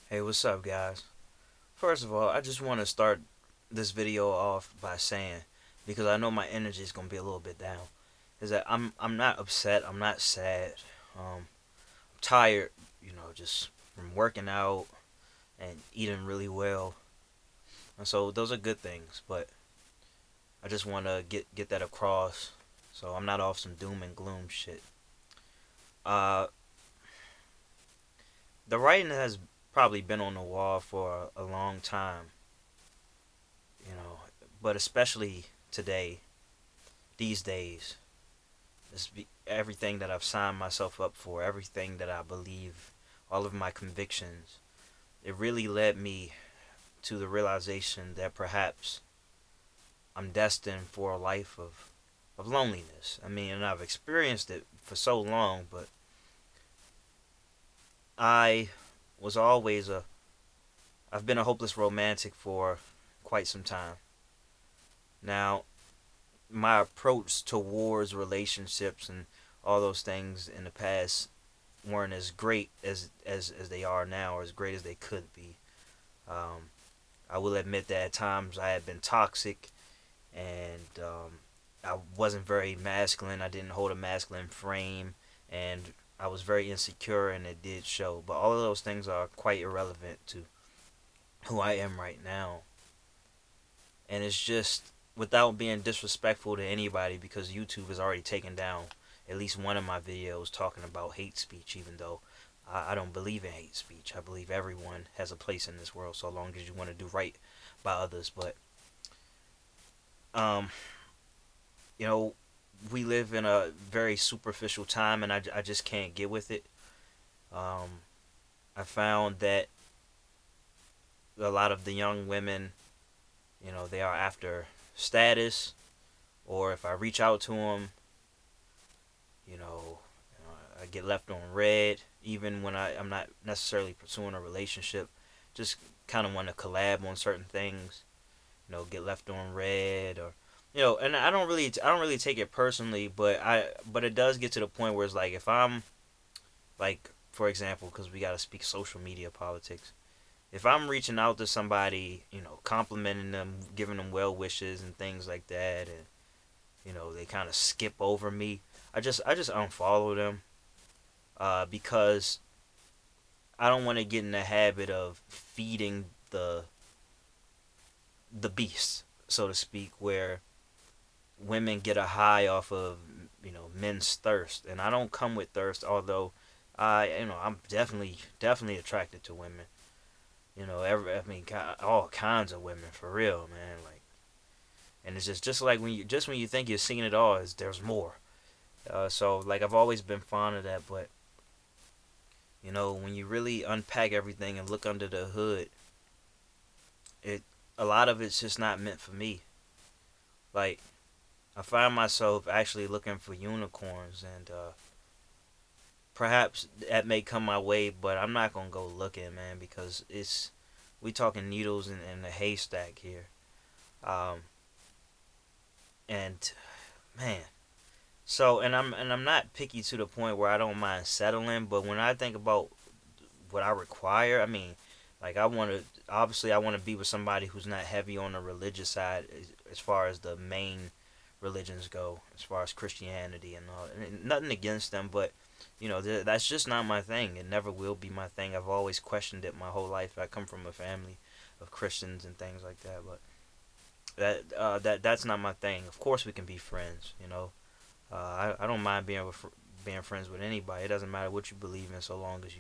Hey, what's up, guys? First of all, I just want to start this video off by saying, because I know my energy is gonna be a little bit down, is that I'm not upset, I'm not sad. I'm tired, just from working out and eating really well, and so those are good things. But I just want to get that across, so I'm not off some doom and gloom shit. Uh, the writing has probably been on the wall for a long time, you know, but especially today, these days. Everything that I've signed myself up for, everything that I believe, all of my convictions, it really led me to the realization that perhaps I'm destined for a life of loneliness. I mean, and I've experienced it for so long, but I was always I've been a hopeless romantic for quite some time. Now, my approach towards relationships and all those things in the past weren't as great as they are now, or as great as they could be. Um, I will admit that at times I had been toxic, and I wasn't very masculine. I didn't hold a masculine frame, and I was very insecure, and it did show. But all of those things are quite irrelevant to who I am right now. And it's just without being disrespectful to anybody, because YouTube has already taken down at least one of my videos talking about hate speech, even though I don't believe in hate speech. I believe everyone has a place in this world so long as you want to do right by others. But, um, you know, we live in a very superficial time, and I just can't get with it. Um, I found that a lot of the young women, they are after status, or if I reach out to them, you know, I get left on red, even when I'm not necessarily pursuing a relationship. Just kind of want to collab on certain things, get left on red, or and I don't really take it personally, but it does get to the point where it's like, if I'm like, for example, because we got to speak social media politics. If I'm reaching out to somebody, complimenting them, giving them well wishes and things like that, and they kind of skip over me, I just unfollow them, because I don't want to get in the habit of feeding the beast, so to speak, where women get a high off of men's thirst, and I don't come with thirst. Although I'm definitely attracted to women. All kinds of women, for real, man. Like, and it's just like when you think you're seeing it all, there's more. So like, I've always been fond of that, but when you really unpack everything and look under the hood, it a lot of it's just not meant for me. Like, I find myself actually looking for unicorns, and perhaps that may come my way, but I'm not gonna go looking, man, because we talking needles in a haystack here. Um, and man, so and I'm not picky to the point where I don't mind settling, but when I think about what I require, I mean, like, I want to be with somebody who's not heavy on the religious side, as far as the main religions go, as far as Christianity and all. And nothing against them, but that's just not my thing. It never will be my thing. I've always questioned it my whole life. I come from a family of Christians and things like that, but that's not my thing. Of course, we can be friends. I don't mind being friends with anybody. It doesn't matter what you believe in, so long as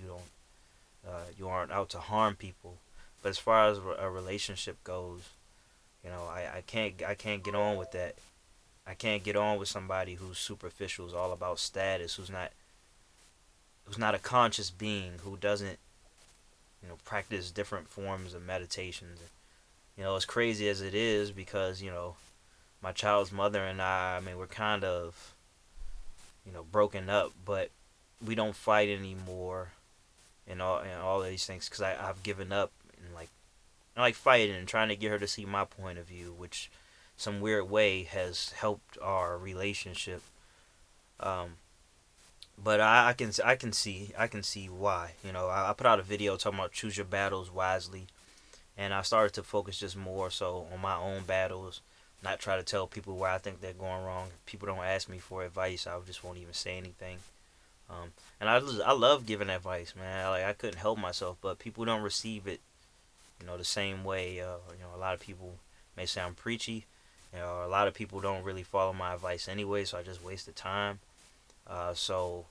you aren't out to harm people. But as far as a relationship goes, I can't get on with that. I can't get on with somebody who's superficial, is all about status, who's not a conscious being, who doesn't practice different forms of meditations. As crazy as it is, because my child's mother and I mean, we're kind of broken up, but we don't fight anymore, and all of these things, because I've given up, and like, I like fighting and trying to get her to see my point of view, which some weird way has helped our relationship. Um, But I can see why. You know, I put out a video talking about choose your battles wisely, and I started to focus just more so on my own battles, not try to tell people where I think they're going wrong. If people don't ask me for advice, I just won't even say anything. And I love giving advice, man. Like I couldn't help myself, but people don't receive it, you know, the same way. You know, a lot of people may sound preachy. You know, a lot of people don't really follow my advice anyway, so I just wasted time. So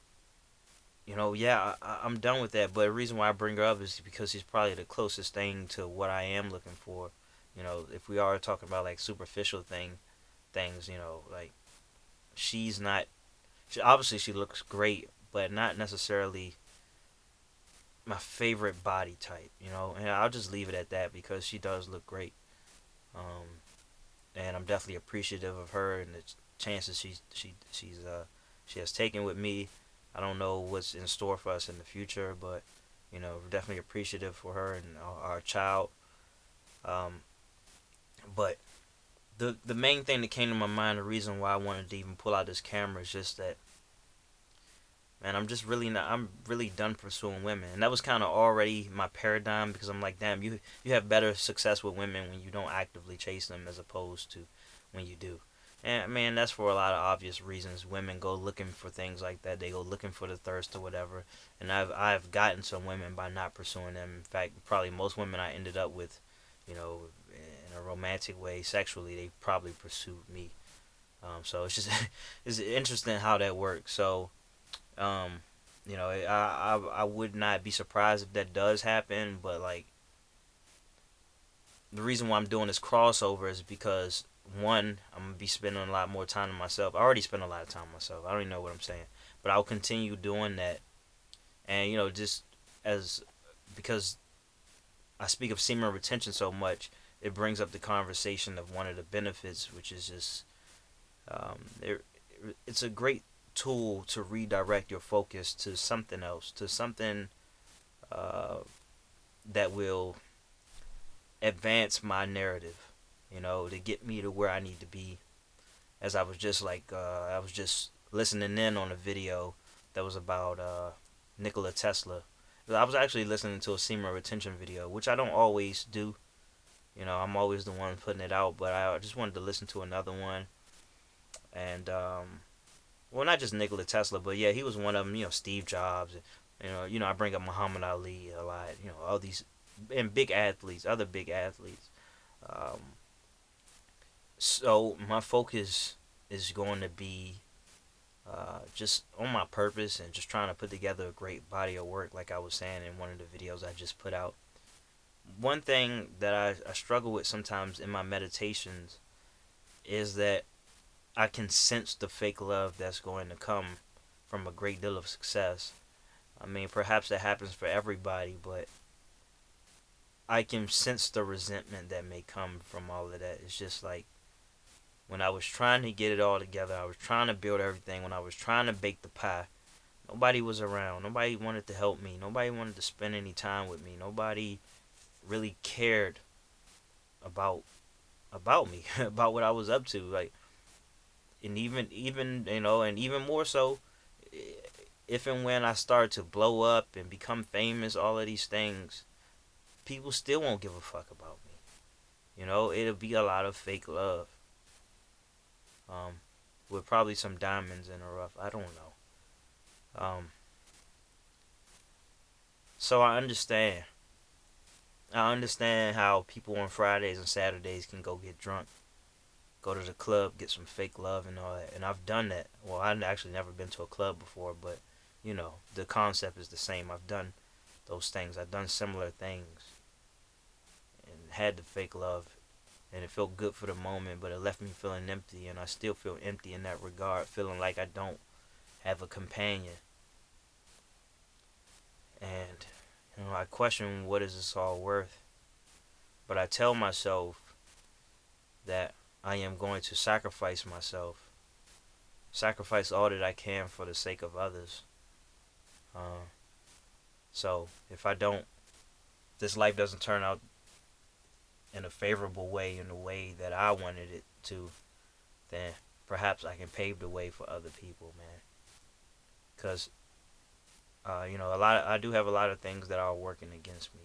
you know, yeah, I'm done with that. But the reason why I bring her up is because she's probably the closest thing to what I am looking for. You know, if we are talking about like superficial things, you know, like she's not. Obviously, she looks great, but not necessarily my favorite body type. You know, and I'll just leave it at that because she does look great. Um, and I'm definitely appreciative of her and the chances she has taken with me. I don't know what's in store for us in the future, but you know, we're definitely appreciative for her and our child. Um, but the main thing that came to my mind, the reason why I wanted to even pull out this camera is just that, man, I'm just really not. I'm really done pursuing women, and that was kind of already my paradigm because I'm like, damn, you have better success with women when you don't actively chase them as opposed to when you do. And man, that's for a lot of obvious reasons. Women go looking for things like that. They go looking for the thirst or whatever. And I've gotten some women by not pursuing them. In fact, probably most women I ended up with, you know, in a romantic way, sexually, they probably pursued me. So it's just it's interesting how that works. So um, you know, I would not be surprised if that does happen, but like the reason why I'm doing this crossover is because one, I'm gonna be spending a lot more time on myself. I already spend a lot of time on myself. I don't even know what I'm saying, but I'll continue doing that, and you know, just as because I speak of semen retention so much, it brings up the conversation of one of the benefits, which is just it, it's a great tool to redirect your focus to something else, to something uh, that will advance my narrative, you know, to get me to where I need to be. As I was just I was just listening in on a video that was about Nikola Tesla. I was actually listening to a semen retention video, which I don't always do. You know, I'm always the one putting it out, but I just wanted to listen to another one. And well, not just Nikola Tesla, but yeah, he was one of them. You know, Steve Jobs. You know, I bring up Muhammad Ali a lot. You know, all these and big athletes, other big athletes. Um, so my focus is going to be just on my purpose and just trying to put together a great body of work, like I was saying in one of the videos I just put out. One thing that I struggle with sometimes in my meditations is that I can sense the fake love that's going to come from a great deal of success. I mean, perhaps that happens for everybody, but I can sense the resentment that may come from all of that. It's just like when I was trying to get it all together, I was trying to build everything, when I was trying to bake the pie, nobody was around. Nobody wanted to help me. Nobody wanted to spend any time with me. Nobody really cared about me, about what I was up to. Like, and even you know, and even more so, if and when I start to blow up and become famous, all of these things, people still won't give a fuck about me. You know, it'll be a lot of fake love. Um, with probably some diamonds in the rough. I don't know. Um, so I understand. I understand how people on Fridays and Saturdays can go get drunk, go to the club, get some fake love and all that. And I've done that. Well, I've actually never been to a club before, but you know, the concept is the same. I've done those things. I've done similar things and had the fake love, and it felt good for the moment, but it left me feeling empty, and I still feel empty in that regard, feeling like I don't have a companion. And you know, I question what is this all worth, but I tell myself that I am going to sacrifice myself, sacrifice all that I can for the sake of others. Uh, so if I don't, this life doesn't turn out in a favorable way, in the way that I wanted it to, then perhaps I can pave the way for other people, man. Because I do have a lot of things that are working against me.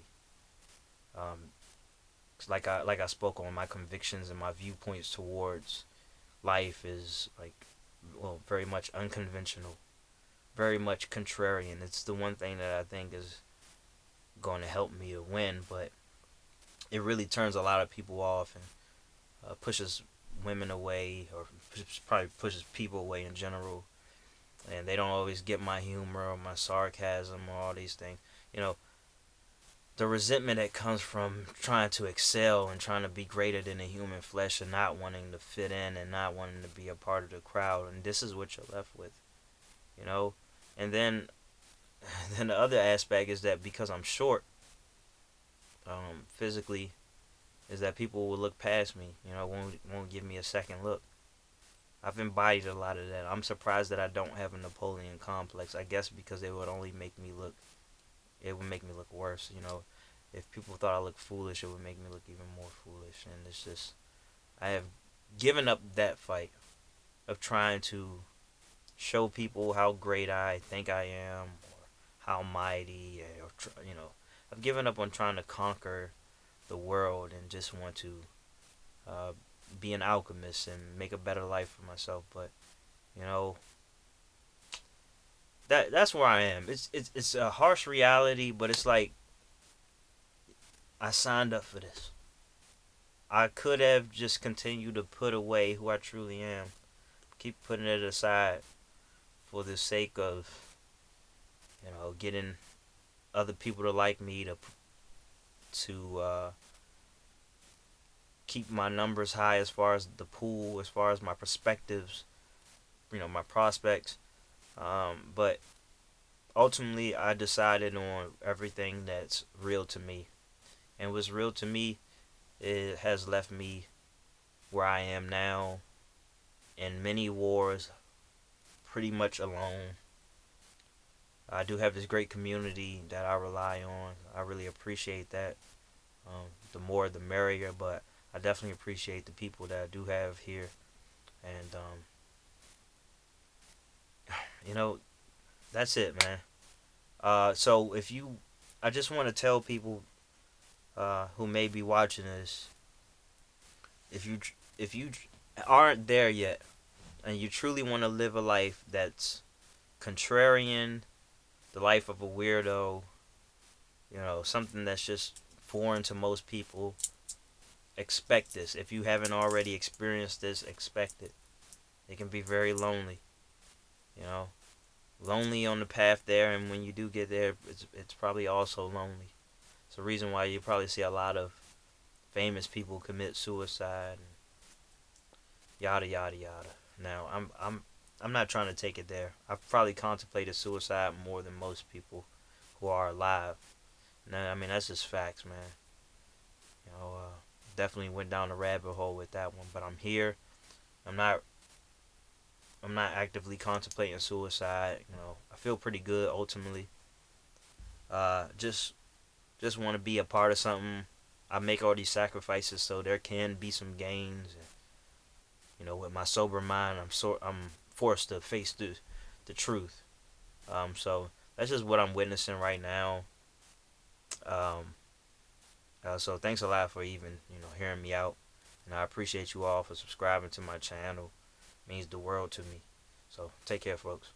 Um, like I spoke on, my convictions and my viewpoints towards life is like, well, very much unconventional, very much contrarian. It's the one thing that I think is going to help me to win, but it really turns a lot of people off and pushes women away, or probably pushes people away in general. And they don't always get my humor or my sarcasm or all these things. You know, the resentment that comes from trying to excel and trying to be greater than the human flesh and not wanting to fit in and not wanting to be a part of the crowd. And this is what you're left with, you know? And then, then the other aspect is that because I'm short, physically, is that people will look past me, won't give me a second look. I've embodied a lot of that. I'm surprised that I don't have a Napoleon complex. I guess because it would make me look worse. If people thought I looked foolish, it would make me look even more foolish. And it's just, I have given up that fight of trying to show people how great I think I am, or how mighty, I've given up on trying to conquer the world and just want to uh, be an alchemist and make a better life for myself. But you know, that's where I am. It's a harsh reality, but it's like I signed up for this. I could have just continued to put away who I truly am, keep putting it aside for the sake of getting other people to like me, to keep my numbers high as far as the pool, as far as my perspectives, my prospects. But ultimately, I decided on everything that's real to me, and what's real to me, it has left me where I am now in many wars, pretty much alone. I do have this great community that I rely on. I really appreciate that. The more, the merrier. But I definitely appreciate the people that I do have here, and you know, that's it, man. So if you, I just want to tell people who may be watching this, if you aren't there yet, and you truly want to live a life that's contrarian, the life of a weirdo, something that's just foreign to most people, expect this. If you haven't already experienced this, expect it. It can be very lonely, you know. Lonely on the path there, and when you do get there, it's probably also lonely. It's the reason why you probably see a lot of famous people commit suicide, and yada yada yada. Now, I'm not trying to take it there. I've probably contemplated suicide more than most people who are alive. Now, I mean, that's just facts, man. You know, definitely went down the rabbit hole with that one, but I'm here. I'm not. I'm not actively contemplating suicide. I feel pretty good ultimately. Just want to be a part of something. I make all these sacrifices so there can be some gains. With my sober mind, I'm forced to face the truth. So that's just what I'm witnessing right now. Um, so thanks a lot for even hearing me out, and I appreciate you all for subscribing to my channel. It means the world to me. So take care, folks.